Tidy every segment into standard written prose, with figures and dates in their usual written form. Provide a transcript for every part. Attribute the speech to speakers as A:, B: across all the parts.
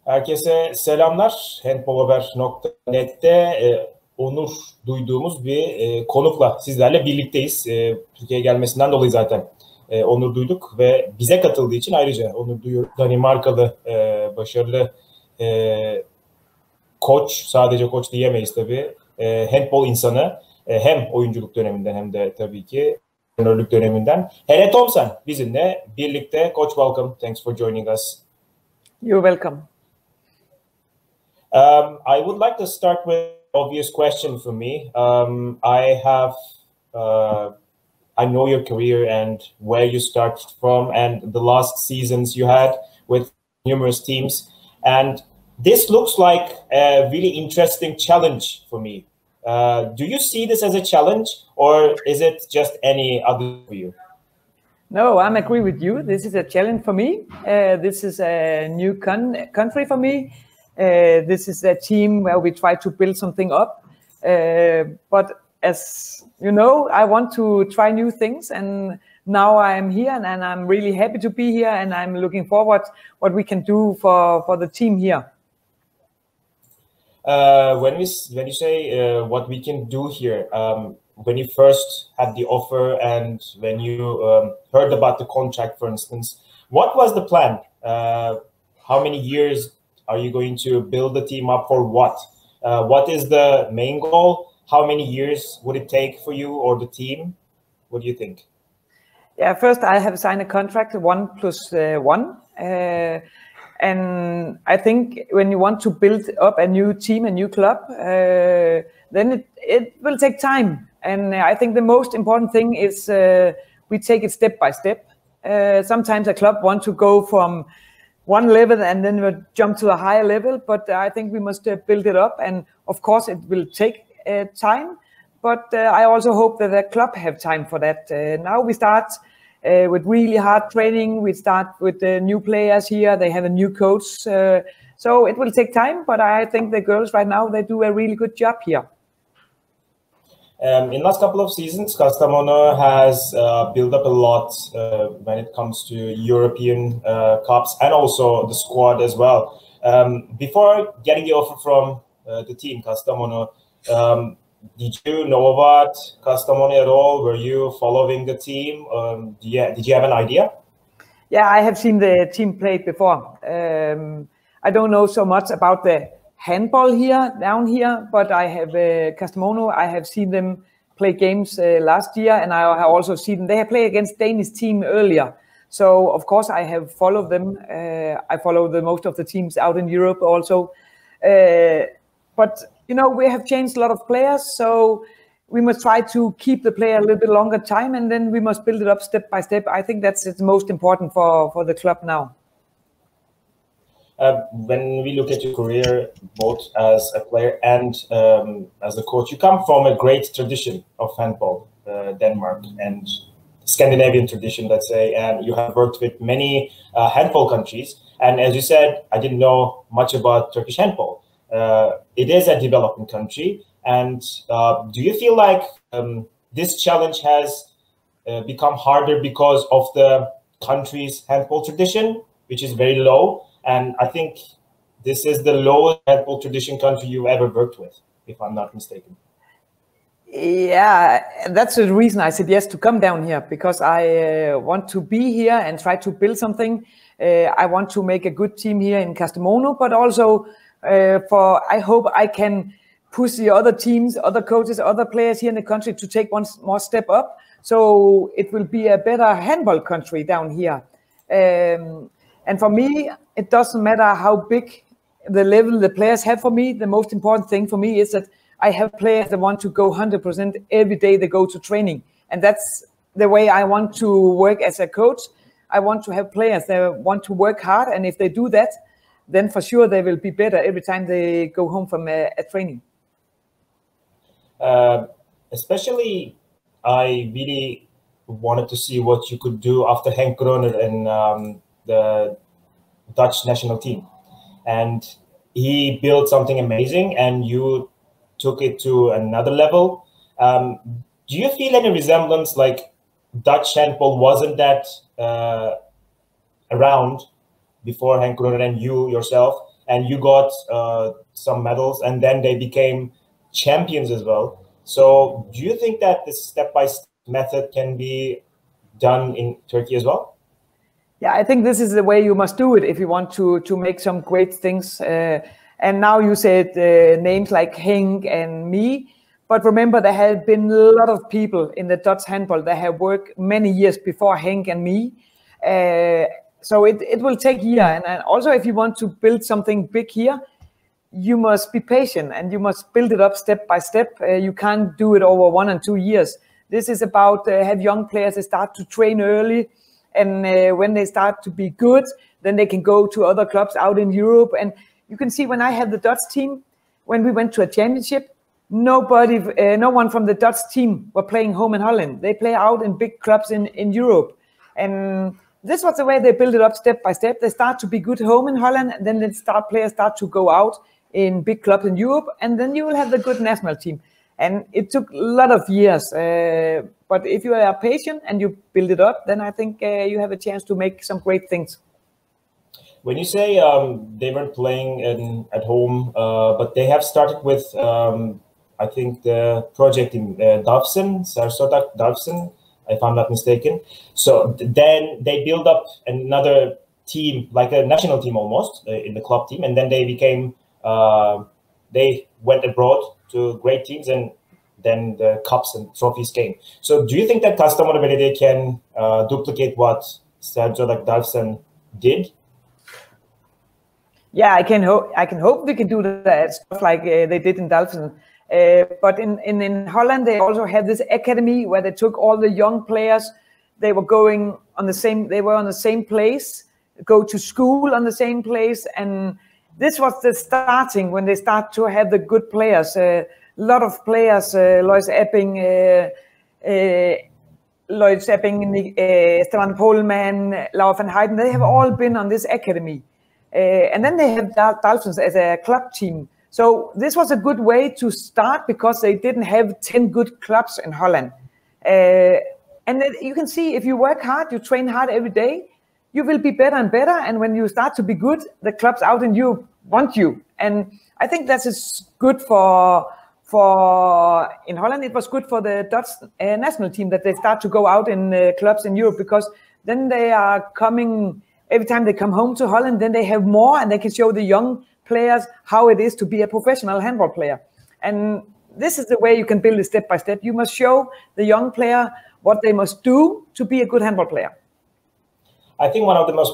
A: Herkese selamlar. Hentbolhaber.net'te onur duyduğumuz bir konukla sizlerle birlikteyiz. Türkiye'ye gelmesinden dolayı zaten onur duyduk ve bize katıldığı için ayrıca onur duyuyoruz. Danimarkalı başarılı koç, sadece koç diyemeyiz tabii. Hentbol insanı hem oyunculuk döneminden hem de tabii ki antrenörlük döneminden. Helle Thomsen bizimle birlikte. Coach, welcome. Thanks for joining us.
B: You're welcome.
A: I would like to start with an obvious question for me. I know your career and where you started from and the last seasons you had with numerous teams. And this looks like a really interesting challenge for me. Do you see this as a challenge or is it just any other for you?
B: No, I agree with you. This is a challenge for me. This is a new country for me. This is a team where we try to build something up. But as you know, I want to try new things. And now I'm here and I'm really happy to be here. And I'm looking forward what we can do for the team here.
A: When you say what we can do here, when you first had the offer and when you heard about the contract, for instance, what was the plan? How many years are you going to build the team up for what? What is the main goal? How many years would it take for you or the team? What do you think?
B: Yeah, first I have signed a contract 1+1. And I think when you want to build up a new team, a new club, then it will take time. And I think the most important thing is we take it step by step. Sometimes a club wants to go from one level and then we'll jump to a higher level, but I think we must build it up. And of course it will take time, but I also hope that the club have time for that. Now we start with really hard training. We start with the new players here. They have a new coach. So it will take time, but I think the girls right now, they do a really good job here.
A: In the last couple of seasons, Kastamonu has built up a lot when it comes to European cups and also the squad as well. Before getting the offer from the team, Kastamonu, did you know about Kastamonu at all? Were you following the team? Did you have an idea?
B: Yeah, I have seen the team play before. I don't know so much about the handball down here, but I have Kastamonu. I have seen them play games last year, and I have also seen them. They have played against Danish team earlier, so of course I have followed them. I follow most of the teams out in Europe also, but you know we have changed a lot of players, so we must try to keep the player a little bit longer time, and then we must build it up step by step. I think that's the most important for the club now.
A: When we look at your career, both as a player and as a coach, you come from a great tradition of handball, Denmark and Scandinavian tradition, let's say, and you have worked with many handball countries. And as you said, I didn't know much about Turkish handball. It is a developing country. And do you feel like this challenge has become harder because of the country's handball tradition, which is very low? And I think this is the lowest handball tradition country you've ever worked with, if I'm not mistaken.
B: Yeah, that's the reason I said yes to come down here, because I want to be here and try to build something. I want to make a good team here in Kastamonu, but also I hope I can push the other teams, other coaches, other players here in the country to take one more step up. So it will be a better handball country down here. And for me, it doesn't matter how big the level the players have for me. The most important thing for me is that I have players that want to go 100% every day they go to training. And that's the way I want to work as a coach. I want to have players that want to work hard. And if they do that, then for sure they will be better every time they go home from a training.
A: Especially, I really wanted to see what you could do after Henk Groner and the Dutch national team. And he built something amazing and you took it to another level. Do you feel any resemblance, like Dutch handball wasn't that around before Henk Groner and you yourself, and you got some medals, and then they became champions as well. So do you think that this step-by-step method can be done in Turkey as well?
B: Yeah, I think this is the way you must do it if you want to make some great things. And now you said names like Henk and me, but remember there have been a lot of people in the Dutch handball that have worked many years before Henk and me. So it will take years. And also if you want to build something big here, you must be patient and you must build it up step by step. You can't do it over 1 and 2 years. This is about have young players that start to train early, and when they start to be good, then they can go to other clubs out in Europe. And you can see when I had the Dutch team, when we went to a championship, no one from the Dutch team were playing home in Holland. They play out in big clubs in Europe. And this was the way they build it up step by step. They start to be good home in Holland, and then players start to go out in big clubs in Europe, and then you will have the good national team. And it took a lot of years. But if you are patient and you build it up, then I think you have a chance to make some great things.
A: When you say they weren't playing at home, but they have started with, I think, the project in Davsen, Sarsodak Davsen, if I'm not mistaken. So then they build up another team, like a national team almost, in the club team. And then they became, they went abroad to great teams, and then the cups and trophies came. So do you think that Kastamonu Belediye can duplicate what Sarsodak Davsen did?
B: Yeah, I can hope we can do that stuff like they did in Dalfsen. But in Holland, they also have this academy where they took all the young players. They were going on the same place, go to school on the same place. And this was the starting when they start to have the good players. A lot of players, Lois Epping, Stefan Pohlmann, Laura van Heiden, they have all been on this academy. And then they have Dalfsen as a club team. So this was a good way to start because they didn't have 10 good clubs in Holland. And you can see if you work hard, you train hard every day, you will be better and better. And when you start to be good, the clubs out in Europe want you. And I think that is good for in Holland. It was good for the Dutch national team that they start to go out in clubs in Europe, because then they are coming. Every time they come home to Holland, then they have more and they can show the young players how it is to be a professional handball player. And this is the way you can build it step by step. You must show the young player what they must do to be a good handball player.
A: I think one of the most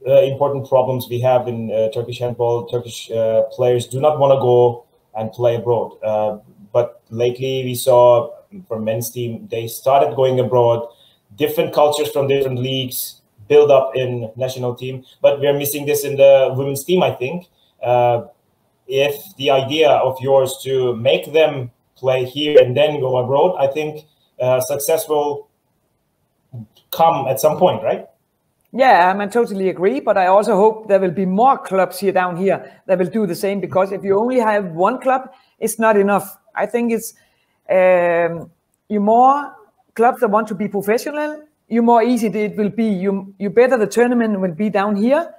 A: important problems we have in Turkish handball, Turkish players do not want to go and play abroad. But lately we saw from men's team, they started going abroad, different cultures from different leagues, build up in national team, but we're missing this in the women's team, I think. If the idea of yours to make them play here and then go abroad, I think success will come at some point, right?
B: Yeah, I totally agree, but I also hope there will be more clubs down here that will do the same, because if you only have one club, it's not enough. I think it's you more clubs that want to be professional, you more easy it will be. You better the tournament will be down here.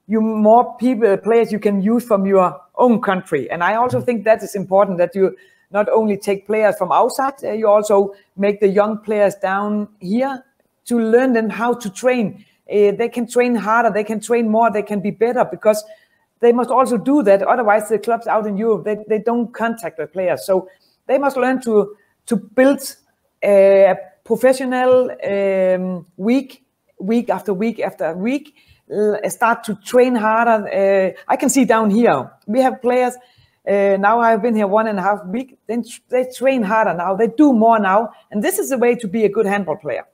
B: You more players you can use from your own country. And I also think that is important, that you not only take players from outside, you also make the young players down here to learn them how to train. They can train harder, they can train more, they can be better, because they must also do that. Otherwise, the clubs out in Europe, they don't contact the players. So they must learn to build a professional week after week after week, start to train harder. I can see down here, we have players, now I've been here 1.5 weeks, then they train harder now, they do more now, and this is the way to be a good handball player.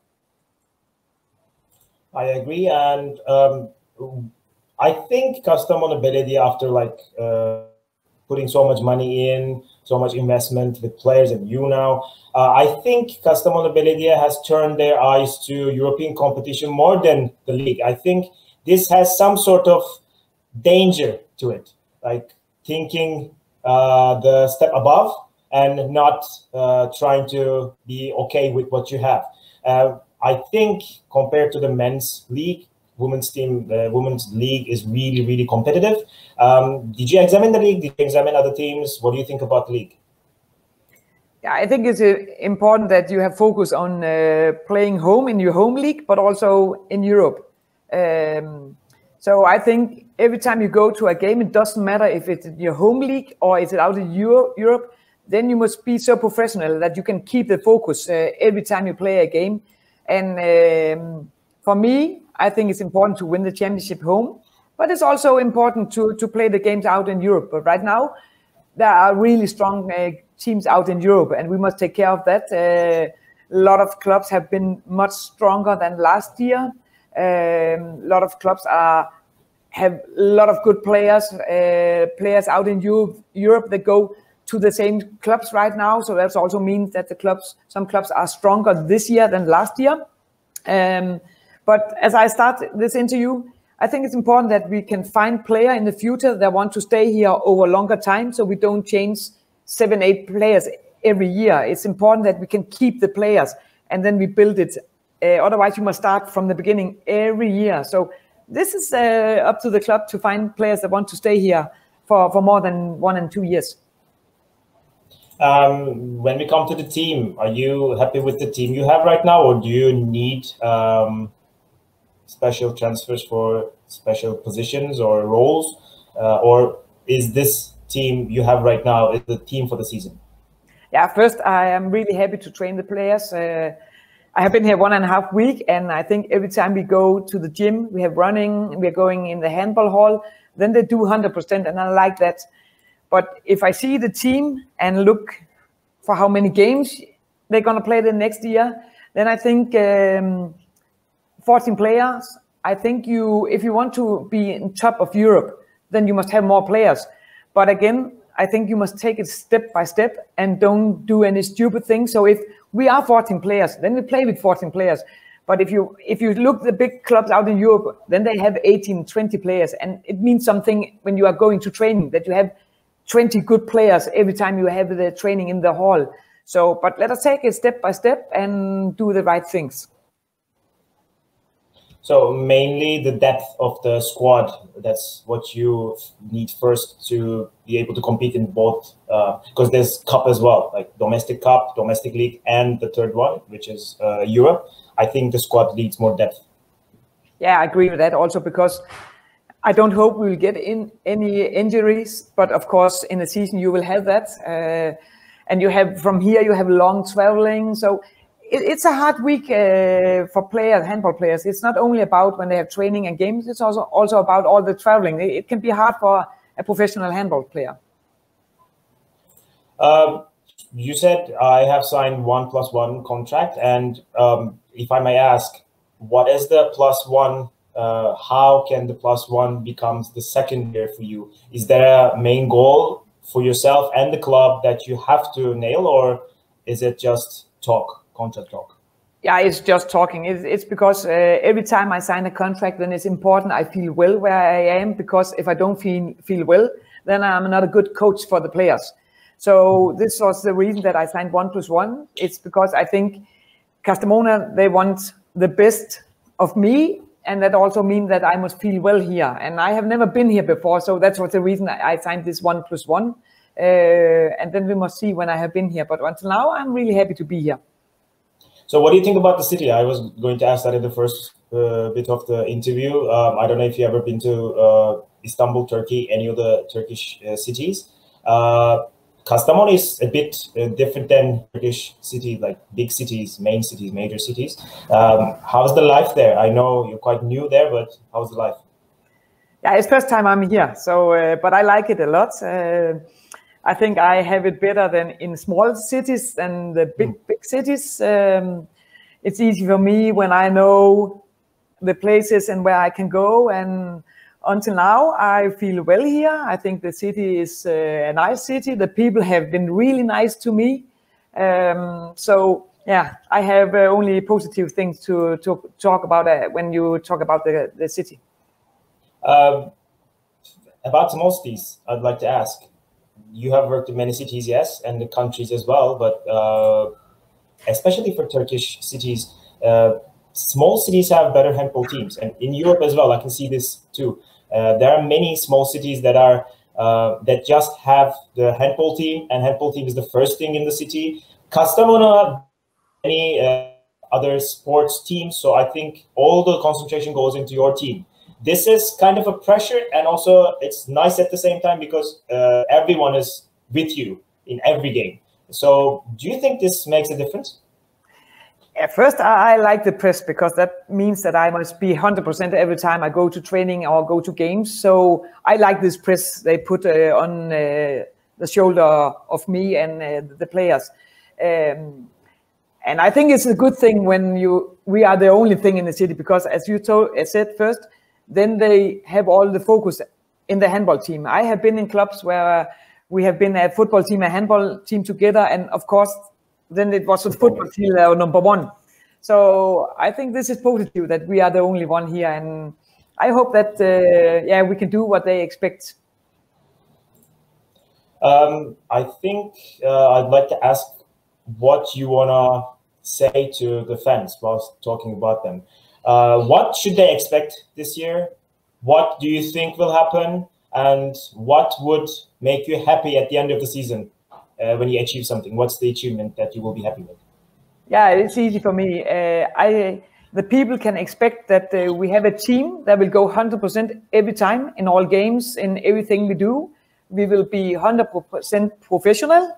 A: I agree, and I think Kastamonu Belediye, after putting so much money in, so much investment with players and you now, I think Kastamonu Belediye has turned their eyes to European competition more than the league. I think this has some sort of danger to it, like thinking the step above and not trying to be okay with what you have. I think compared to the men's league, women's team, the women's league is really, really competitive. Did you examine the league? Did you examine other teams? What do you think about the league?
B: Yeah, I think it's important that you have focus on playing home in your home league, but also in Europe. So I think every time you go to a game, it doesn't matter if it's in your home league or is it out in Europe, then you must be so professional that you can keep the focus every time you play a game. And for me, I think it's important to win the championship home, but it's also important to play the games out in Europe. But right now, there are really strong teams out in Europe, and we must take care of that. A lot of clubs have been much stronger than last year. A lot of clubs have a lot of good players out in Europe that go to the same clubs right now. So that also means that some clubs are stronger this year than last year. But as I start this interview, I think it's important that we can find players in the future that want to stay here over a longer time, so we don't change 7-8 players every year. It's important that we can keep the players and then we build it. Otherwise, you must start from the beginning every year. So this is up to the club to find players that want to stay here for more than 1 and 2 years.
A: When we come to the team, are you happy with the team you have right now, or do you need special transfers for special positions or roles, or is this team you have right now is the team for the season?
B: Yeah, first I am really happy to train the players. I have been here 1.5 weeks, and I think every time we go to the gym, we have running, we are going in the handball hall, then they do 100%, and I like that. But if I see the team and look for how many games they're going to play the next year, then I think 14 players. I think if you want to be in top of Europe, then you must have more players. But again, I think you must take it step by step and don't do any stupid things. So if we are 14 players, then we play with 14 players. But if you look at the big clubs out in Europe, then they have 18, 20 players. And it means something when you are going to training, that you have 20 good players every time you have the training in the hall. So, but let us take it step by step and do the right things.
A: So mainly the depth of the squad, that's what you need first to be able to compete in both, because there's cup as well, like domestic cup, domestic league, and the third one, which is Europe. I think the squad needs more depth.
B: Yeah, I agree with that also, because I don't hope we will get in any injuries, but of course in the season you will have that. And you have from here, you have long traveling. So it's a hard week for players, handball players. It's not only about when they have training and games, it's also about all the traveling. It can be hard for a professional handball player.
A: You said I have signed 1+1 contract, and if I may ask, what is the +1? How can the +1 become the second year for you? Is there a main goal for yourself and the club that you have to nail, or is it just talk, contract talk?
B: Yeah, it's just talking. It's because every time I sign a contract, then it's important I feel well where I am, because if I don't feel well, then I'm not a good coach for the players. So this was the reason that I signed 1+1. It's because I think Kastamonu, they want the best of me, and that also means that I must feel well here. And I have never been here before, so that's what the reason I signed this 1+1. And then we must see when I have been here. But until now, I'm really happy to be here.
A: So what do you think about the city? I was going to ask that in the first bit of the interview. I don't know if you've ever been to Istanbul, Turkey, any of the Turkish cities. Kastamonu is a bit different than Turkish cities, like big cities, main cities, major cities. How's the life there? I know you're quite new there, but how's the life?
B: Yeah, it's first time I'm here, so but I like it a lot. I think I have it better than in small cities than the big cities. It's easy for me when I know the places and where I can go, and until now, I feel well here. I think the city is a nice city. The people have been really nice to me. So, yeah, I have only positive things to talk about when you talk about the city.
A: About small cities, I'd like to ask. You have worked in many cities, yes, and the countries as well, but especially for Turkish cities, small cities have better handball teams, and in Europe as well, I can see this too. There are many small cities that are that just have the handball team, and handball team is the first thing in the city. Kastamonu, any other sports teams, so I think all the concentration goes into your team. This is kind of a pressure, and also it's nice at the same time because everyone is with you in every game. So do you think this makes a difference?
B: At first, I like the press because that means that I must be 100% every time I go to training or go to games. So I like this press they put on the shoulder of me and the players. And I think it's a good thing when we are the only thing in the city, because as you said first, then they have all the focus in the handball team. I have been in clubs where we have been a football team, a handball team together, and of course, then it was a football team number one. So I think this is positive that we are the only one here, and I hope that we can do what they expect.
A: I think I'd like to ask what you wanna say to the fans while talking about them. What should they expect this year? What do you think will happen? And what would make you happy at the end of the season when you achieve something? What's the achievement that you will be happy with?
B: Yeah, it's easy for me. The people can expect that we have a team that will go 100% every time in all games, in everything we do. We will be 100% professional.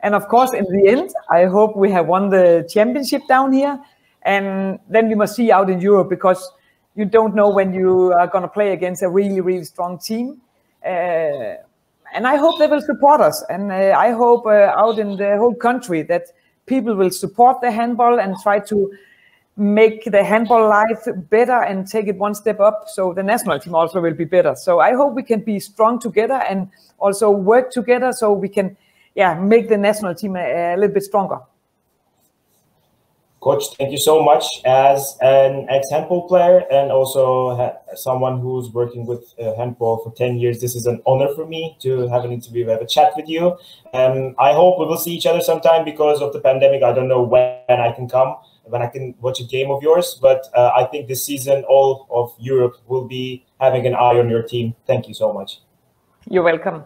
B: And of course, in the end, I hope we have won the championship down here. And then we must see out in Europe, because you don't know when you are going to play against a really, really strong team. And I hope they will support us. And I hope out in the whole country that people will support the handball and try to make the handball life better and take it one step up, so the national team also will be better. So I hope we can be strong together and also work together so we can make the national team a little bit stronger.
A: Coach, thank you so much. As an ex-handball player and also someone who's working with handball for 10 years, this is an honor for me to have an interview, have a chat with you. I hope we will see each other sometime. Because of the pandemic, I don't know when I can come, when I can watch a game of yours. But I think this season, all of Europe will be having an eye on your team. Thank you so much.
B: You're welcome.